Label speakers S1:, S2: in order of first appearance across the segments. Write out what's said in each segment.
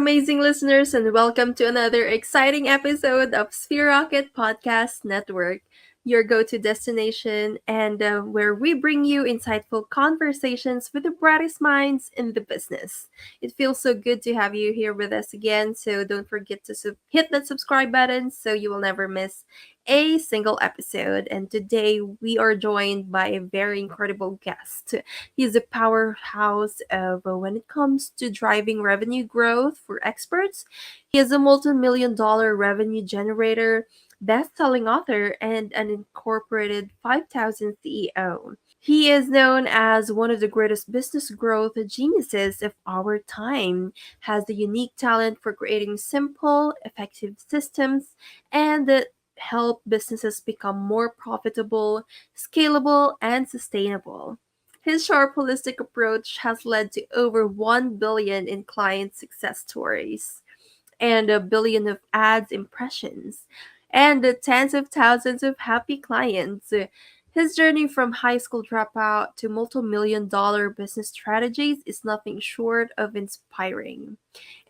S1: amazing listeners, and welcome to another exciting episode of Sphere Rocket Podcast Network, your go to destination, and where we bring you insightful conversations with the brightest minds in the business. It feels so good to have you here with us again, so don't forget to hit that subscribe button so you will never miss a single episode. And today we are joined by a very incredible guest. He's a powerhouse of when it comes to driving revenue growth for experts. He is a multi-million dollar revenue generator, best-selling author, and an incorporated 5,000 CEO. He is known as one of the greatest business growth geniuses of our time, has the unique talent for creating simple, effective systems, and that help businesses become more profitable, scalable, and sustainable. His sharp holistic approach has led to over 1 billion in client success stories and a billion of ads impressions and tens of thousands of happy clients. His journey from high school dropout to multi-million dollar business strategies is nothing short of inspiring.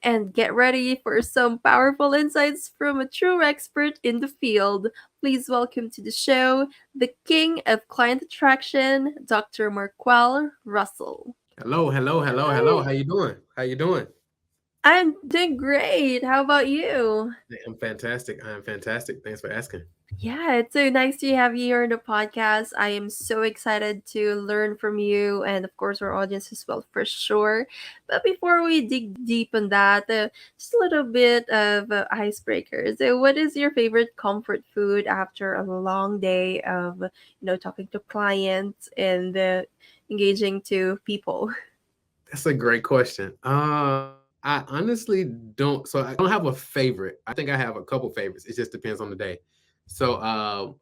S1: And get ready for some powerful insights from a true expert in the field. Please welcome to the show the king of client attraction, Dr. Marquel Russell.
S2: Hello.
S1: Hi,
S2: How you doing? How you doing?
S1: I'm doing great. How about you?
S2: I'm fantastic. I'm fantastic. Thanks for asking.
S1: Yeah, it's so nice to have you here on the podcast. I am so excited to learn from you and, of course, our audience as well, for sure. But before we dig deep on that, just a little bit of icebreaker. So, what is your favorite comfort food after a long day of, talking to clients and engaging to people?
S2: That's a great question. I honestly don't. So I don't have a favorite. I think I have a couple favorites. It just depends on the day. So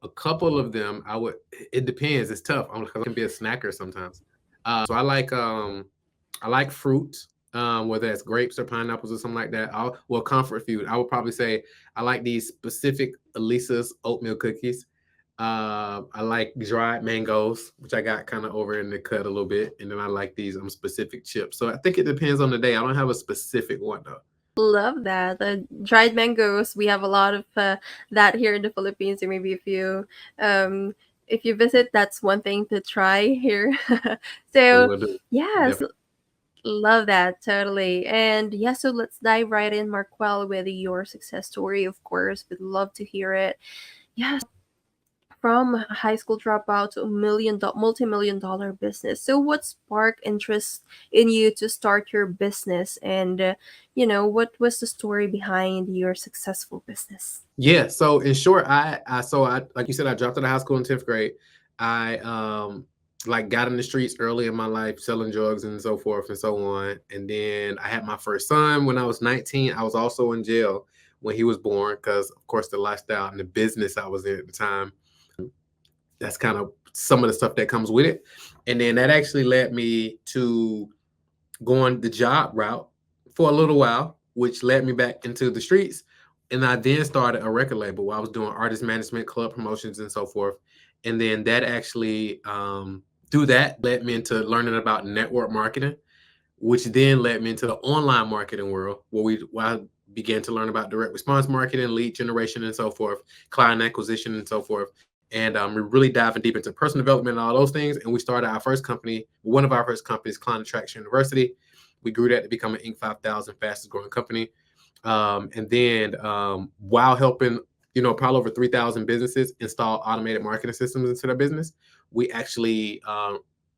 S2: a couple of them, I would. It depends. It's tough. I can be a snacker sometimes. So I like fruit. Whether it's grapes or pineapples or something like that. Well, comfort food. I would probably say I like these specific Elisa's oatmeal cookies. I like dried mangoes, which I got kind of over in the cut a little bit, and then I like these specific chips. So I think it depends on the day. I don't have a specific one though.
S1: Love that. The dried mangoes. We have a lot of that here in the Philippines. So maybe if you visit, that's one thing to try here.
S2: We
S1: So
S2: will do
S1: yes,
S2: definitely.
S1: love that totally. And yeah, so let's dive right in, Marquel, with your success story. Of course, we'd love to hear it. Yeah, from a high school dropout to a multi-million dollar business. So what sparked interest in you to start your business, and what was the story behind your successful business?
S2: Yeah. So in short, I like you said, I dropped out of high school in 10th grade. I like got in the streets early in my life, selling drugs and so forth and so on. And then I had my first son when I was 19. I was also in jail when he was born because, of course, the lifestyle and the business I was in at the time. That's kind of some of the stuff that comes with it. And then that actually led me to going the job route for a little while, which led me back into the streets. And I then started a record label where I was doing artist management, club promotions, and so forth. And then that actually, through that, led me into learning about network marketing, which then led me into the online marketing world where I began to learn about direct response marketing, lead generation, and so forth, client acquisition, and so forth. And we're really diving deep into personal development and all those things. And we started our first company, one of our first companies, Client Attraction University. We grew that to become an Inc. 5,000 fastest growing company. And then while helping, probably over 3,000 businesses install automated marketing systems into their business, we actually,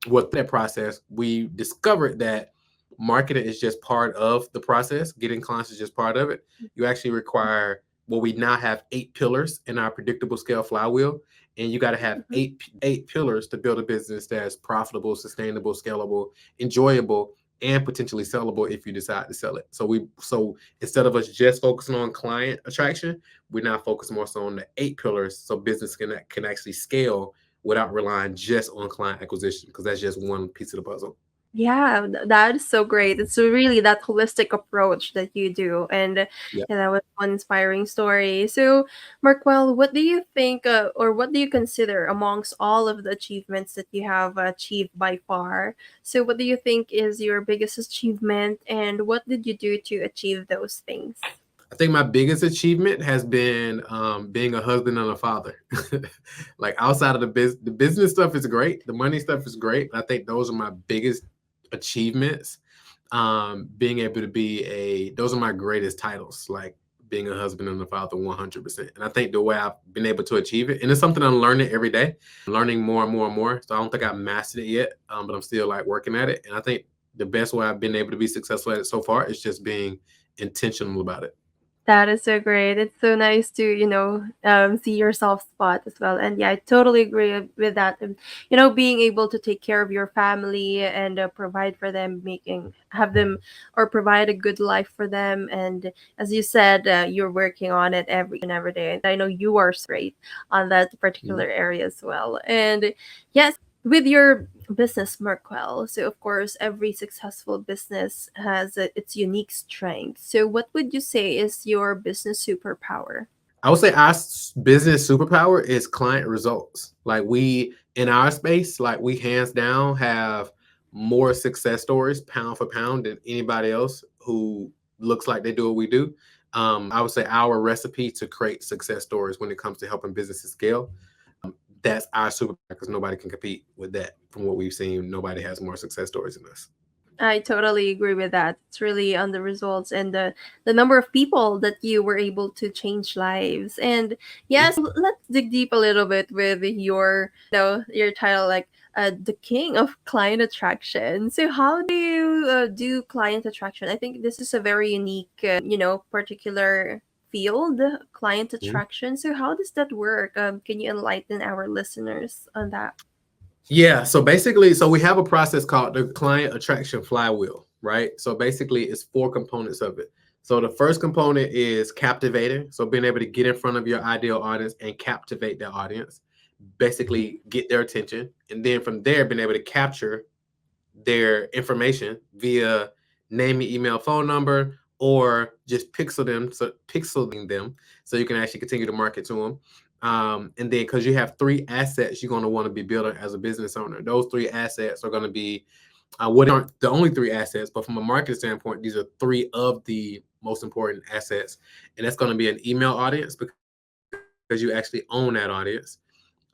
S2: with that process, we discovered that marketing is just part of the process. Getting clients is just part of it. You actually require, well, we now have 8 pillars in our predictable scale flywheel, and you got to have
S1: Mhm.
S2: eight pillars to build a business that's profitable, sustainable, scalable, enjoyable, and potentially sellable if you decide to sell it. So instead of us just focusing on client attraction, we now focus more so on the 8 pillars so business can actually scale without relying just on client acquisition, because that's just one piece of the puzzle.
S1: Yeah, that is so great. It's really that holistic approach that you do, and yeah, that was one inspiring story. So, Marquel, what do you think, or what do you consider amongst all of the achievements that you have achieved by far? So, what do you think is your biggest achievement, and what did you do to achieve those things?
S2: I think my biggest achievement has been being a husband and a father. Like outside of the business stuff is great, the money stuff is great. I think those are my biggest achievements. Being able to be those are my greatest titles. Like being a husband and a father, 100%. And I think the way I've been able to achieve it, and it's something I'm learning every day, learning more and more and more. So I don't think I've mastered it yet, but I'm still like working at it. And I think the best way I've been able to be successful at it so far is just being intentional about it.
S1: That is so great. It's so nice to, see your soft spot as well. And yeah, I totally agree with that. And, being able to take care of your family and provide for them, have them or provide a good life for them. And as you said, you're working on it every and every day. And I know you are straight on that particular
S2: Mhm.
S1: area as well. And yes, with your business, Merquel. So, of course, every successful business has its unique strength. So, what would you say is your business superpower?
S2: I would say our business superpower is client results. Like we in our space, like we hands down have more success stories pound for pound than anybody else who looks like they do what we do. I would say our recipe to create success stories when it comes to helping businesses scale. That's our superpower because nobody can compete with that. From what we've seen, nobody has more success stories than us.
S1: I totally agree with that. It's really on the results and the number of people that you were able to change lives. And
S2: Mhm.
S1: yeah, so let's dig deep a little bit with your title, like the king of client attraction. So how do you do client attraction? I think this is a very unique, particular field, client
S2: Mhm.
S1: attraction. So how does that work? Can you enlighten our listeners on that?
S2: Yeah, so basically, so we have a process called the client attraction flywheel, right? So basically, it's four components of it. So the first component is captivating, so being able to get in front of your ideal audience and captivate their audience, basically get their attention, and then from there, being able to capture their information via name, email, phone number, or just pixeling them so you can actually continue to market to them. And then because you have three assets you're going to want to be building as a business owner, those three assets are going to be what aren't the only three assets, but from a market standpoint, these are three of the most important assets. And that's going to be an email audience because you actually own that audience,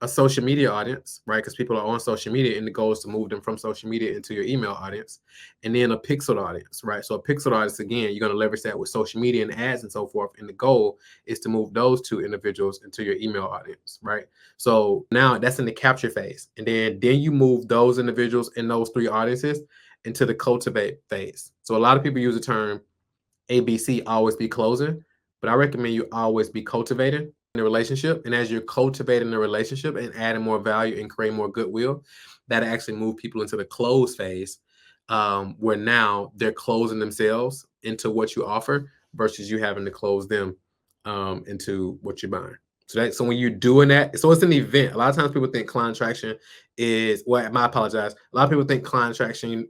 S2: a social media audience, right? Because people are on social media, and the goal is to move them from social media into your email audience, and then a pixel audience, right? So a pixel audience, again, you're going to leverage that with social media and ads and so forth, and the goal is to move those two individuals into your email audience, right? So now that's in the capture phase, and then you move those individuals in those three audiences into the cultivate phase. So a lot of people use the term ABC, always be closing, but I recommend you always be cultivating the relationship. And as you're cultivating the relationship and adding more value and creating more goodwill, that actually move people into the close phase, where now they're closing themselves into what you offer versus you having to close them into what you're buying. So when you're doing that, so it's an event. A lot of times people think client attraction is well, I apologize. A lot of people think client attraction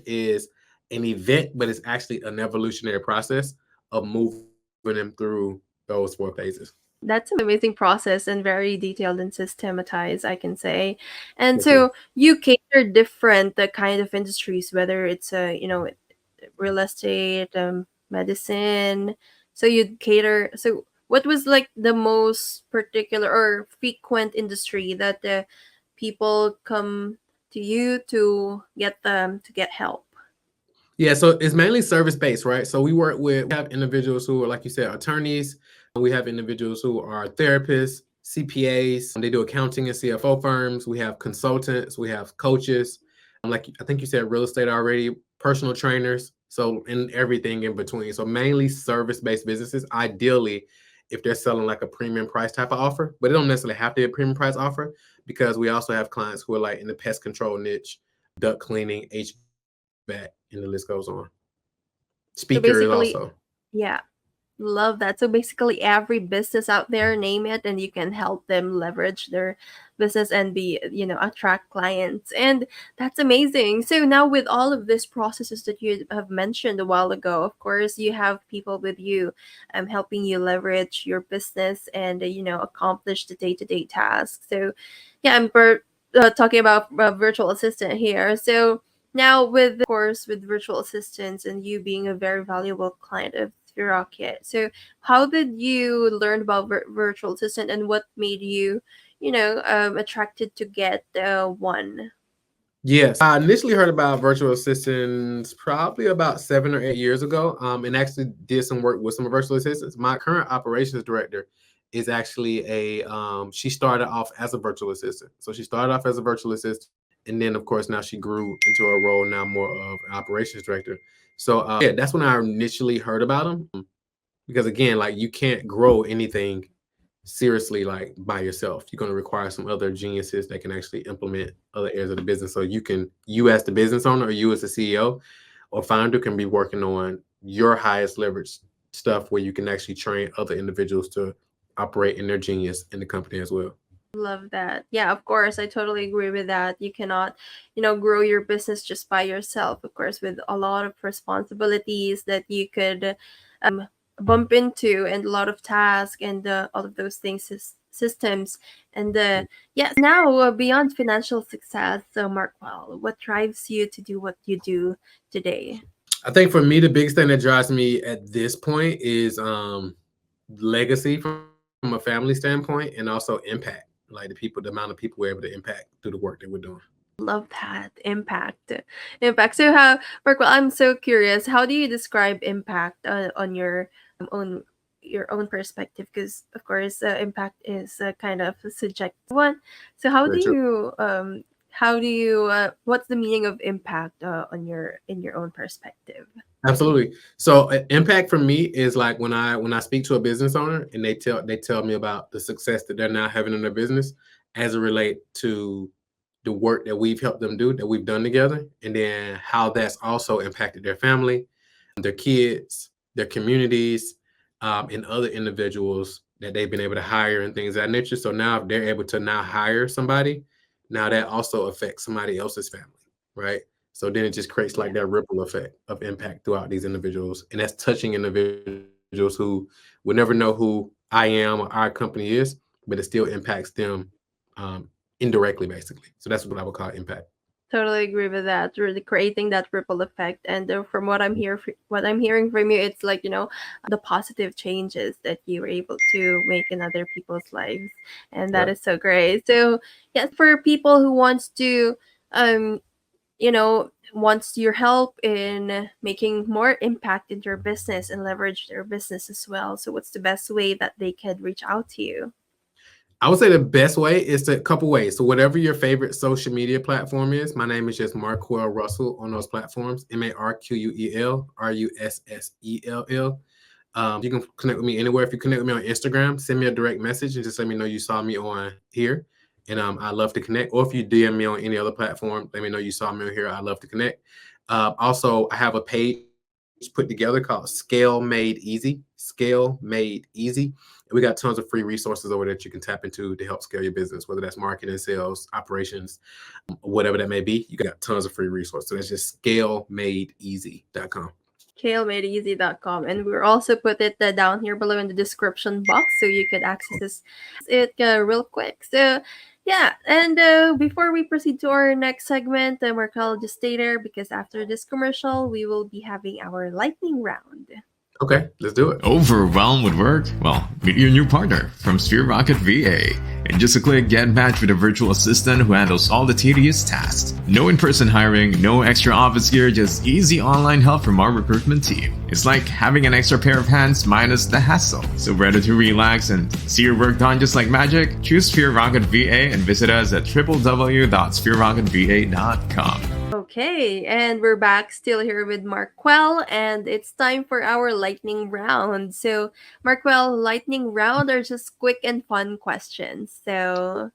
S2: is an event, but it's actually an evolutionary process of moving them through those four phases.
S1: That's an amazing process and very detailed and systematized, I can say. And
S2: Thank you.
S1: so you cater different kind of industries, whether it's real estate, medicine. So you cater. So what was like the most particular or frequent industry that the people come to you to get them to get help?
S2: Yeah, so it's mainly service based, right? So we have individuals who are, like you said, attorneys. We have individuals who are therapists, CPAs. They do accounting and CFO firms. We have consultants. We have coaches. Like I think you said, real estate already, personal trainers. So and everything in between. So mainly service based businesses. Ideally, if they're selling like a premium price type of offer, but it don't necessarily have to be a premium price offer because we also have clients who are like in the pest control niche, duct cleaning, HVAC, and the list goes on.
S1: So
S2: Speakers
S1: basically,
S2: also.
S1: yeah. Love that. So basically, every business out there, name it, and you can help them leverage their business and be, attract clients. And that's amazing. So now, with all of these processes that you have mentioned a while ago, of course, you have people with you, helping you leverage your business and, accomplish the day to day tasks. So, yeah, talking about virtual assistant here. So now, with of course, with virtual assistants and you being a very valuable client of Rocket. So, how did you learn about virtual assistant, and what made you, attracted to get one?
S2: Yes, I initially heard about virtual assistants probably about 7 or 8 years ago, and actually did some work with some virtual assistants. My current operations director is actually she started off as a virtual assistant. So she started off as a virtual assistant, and then of course now she grew into a role now more of an operations director. So yeah, that's when I initially heard about them. Because again, like you can't grow anything seriously like by yourself. You're going to require some other geniuses that can actually implement other areas of the business. So you as the business owner, or you as the CEO or founder, can be working on your highest leverage stuff where you can actually train other individuals to operate in their genius in the company as well.
S1: Love that. Yeah, of course, I totally agree with that. You cannot, grow your business just by yourself. Of course, with a lot of responsibilities that you could bump into, and a lot of tasks, and all of those things, systems. And yeah, so now, beyond financial success, so Markwell, what drives you to do what you do today?
S2: I think for me, the biggest thing that drives me at this point is legacy from a family standpoint, and also impact, like the amount of people we're able to impact through the work that we're doing.
S1: Love that impact. So how, Mark? Well, I'm so curious. How do you describe impact on own your own perspective? Because of course, impact is kind of a subjective one. So
S2: Very true.
S1: how do you what's the meaning of impact on your in your own perspective?
S2: Absolutely. So impact for me is like when I speak to a business owner and they tell me about the success that they're now having in their business as it relate to the work that we've helped them do, that we've done together, and then how that's also impacted their family, their kids, their communities, and other individuals that they've been able to hire and things of that nature. So now if they're able to now hire somebody, now that also affects somebody else's family, right? So then it just creates like that ripple effect of impact throughout these individuals. And that's touching individuals who will never know who I am or our company is, but it still impacts them um, indirectly, basically. So that's what I would call impact.
S1: Totally agree with that. Really creating that ripple effect, and from what I'm hearing from you, it's like the positive changes that you were able to make in other people's lives, and that
S2: Yeah.
S1: is so great. So yes, for people who wants to, um, wants your help in making more impact in your business and leverage their business as well. So what's the best way that they could reach out to you?
S2: I would say the best way is a couple ways. So whatever your favorite social media platform is, my name is just Marquel Russell on those platforms. MarQuel Russell. You can connect with me anywhere. If you connect with me on Instagram, send me a direct message and just let me know you saw me on here. And I love to connect. Or if you DM me on any other platform, let me know you saw me on here. I love to connect. Also, I have a page put together called Scale Made Easy. Scale Made Easy. And we got tons of free resources over that you can tap into to help scale your business, whether that's marketing, sales, operations, whatever that may be. You got tons of free resources. So that's just scalemadeeasy.com.
S1: KaleMadeEasy.com, and we'll also put it down here below in the description box so you could access it real quick. So yeah, and before we proceed to our next segment, Markel, just stay there because after this commercial we will be having our lightning round.
S2: Okay, let's do it.
S3: Overwhelmed with work? Well, meet your new partner from Sphere Rocket VA. In just a click, get matched with a virtual assistant who handles all the tedious tasks. No in-person hiring, no extra office gear, just easy online help from our recruitment team. It's like having an extra pair of hands minus the hassle. So ready to relax and see your work done just like magic? Choose Sphere Rocket VA and visit us at www.sphererocketva.com.
S1: Okay, and we're back still here with Marquel, and it's time for our lightning round. So, Marquel, lightning round are just quick and fun questions. So,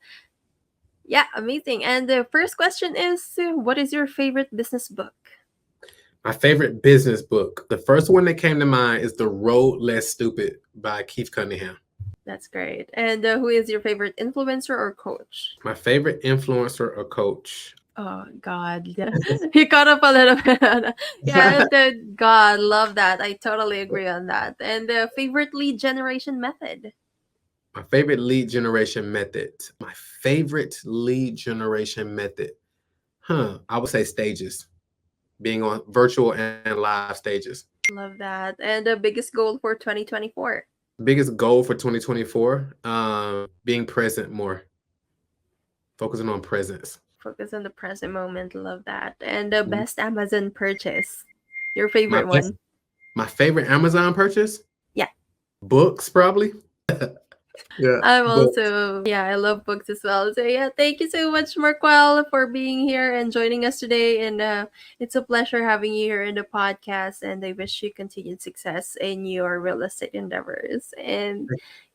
S1: yeah, amazing. And the first question is what is your favorite business book?
S2: My favorite business book. The first one that came to mind is The Road Less Stupid by Keith Cunningham.
S1: That's great. And who is your favorite influencer or coach?
S2: My favorite influencer or coach.
S1: Oh God, he caught up a little bit. Yeah, God, love that. I totally agree on that. And favorite lead generation method.
S2: My favorite lead generation method. My favorite lead generation method. I would say stages. Being on virtual and live stages.
S1: Love that. And the biggest goal for 2024.
S2: Biggest goal for 2024, being present more. Focusing on presence.
S1: Focus on the present moment. Love that. And the best Amazon purchase. Your favorite one.
S2: My favorite Amazon purchase?
S1: Yeah.
S2: Books, probably. Yeah.
S1: I'm also, I love books as well. So yeah, thank you so much, Marquel, for being here and joining us today. And it's a pleasure having you here in the podcast. And I wish you continued success in your real estate endeavors. And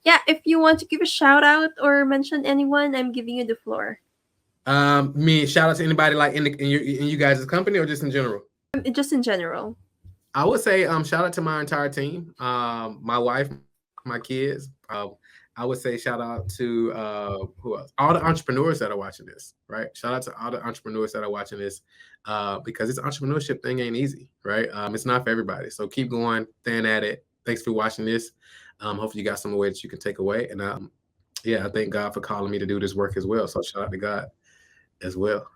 S1: yeah, if you want to give a shout out or mention anyone, I'm giving you the floor.
S2: Shout out to anybody like in you guys' company or just in general?
S1: Just in general.
S2: I would say shout out to my entire team, my wife, my kids. I would say shout out to who else? All the entrepreneurs that are watching this, right? Shout out to all the entrepreneurs that are watching this, because this entrepreneurship thing ain't easy, right? It's not for everybody. So keep going, stand at it. Thanks for watching this. Hopefully you got some way that you can take away. And I thank God for calling me to do this work as well. So shout out to God as well.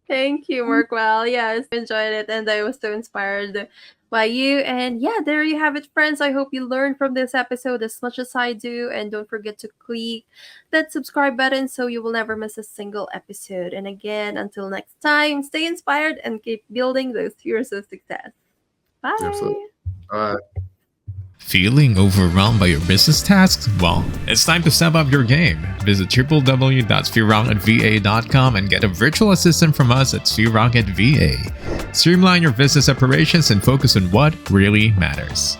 S1: Thank you, Marquel. Yes, I enjoyed it, and I was so inspired by you. And yeah, there you have it, friends. I hope you learned from this episode as much as I do. And don't forget to click that subscribe button so you will never miss a single episode. And again, until next time, stay inspired and keep building those years of success. Bye.
S2: Absolutely. Bye.
S3: Feeling overwhelmed by your business tasks? Well, it's time to step up your game. Visit www.sphererocketva.com and get a virtual assistant from us at Sphere Rocket VA. Streamline your business operations and focus on what really matters.